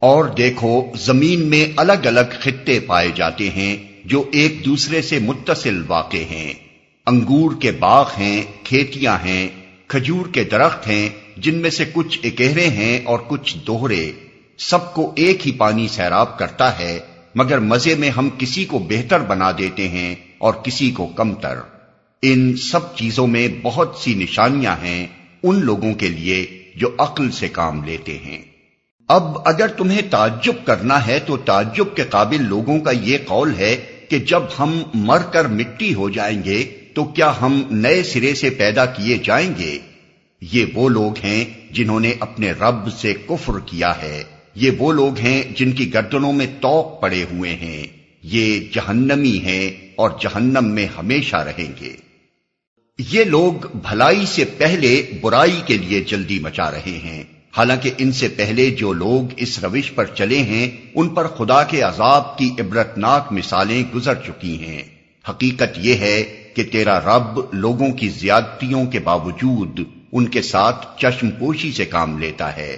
اور دیکھو زمین میں الگ الگ خطے پائے جاتے ہیں جو ایک دوسرے سے متصل واقع ہیں۔ انگور کے باغ ہیں، کھیتیاں ہیں، کھجور کے درخت ہیں جن میں سے کچھ اکہرے ہیں اور کچھ دوہرے، سب کو ایک ہی پانی سیراب کرتا ہے، مگر مزے میں ہم کسی کو بہتر بنا دیتے ہیں اور کسی کو کمتر۔ ان سب چیزوں میں بہت سی نشانیاں ہیں ان لوگوں کے لیے جو عقل سے کام لیتے ہیں۔ اب اگر تمہیں تعجب کرنا ہے تو تعجب کے قابل لوگوں کا یہ قول ہے کہ جب ہم مر کر مٹی ہو جائیں گے تو کیا ہم نئے سرے سے پیدا کیے جائیں گے؟ یہ وہ لوگ ہیں جنہوں نے اپنے رب سے کفر کیا ہے، یہ وہ لوگ ہیں جن کی گردنوں میں طوق پڑے ہوئے ہیں، یہ جہنمی ہیں اور جہنم میں ہمیشہ رہیں گے۔ یہ لوگ بھلائی سے پہلے برائی کے لیے جلدی مچا رہے ہیں، حالانکہ ان سے پہلے جو لوگ اس روش پر چلے ہیں ان پر خدا کے عذاب کی عبرتناک مثالیں گزر چکی ہیں۔ حقیقت یہ ہے کہ تیرا رب لوگوں کی زیادتیوں کے باوجود ان کے ساتھ چشم پوشی سے کام لیتا ہے۔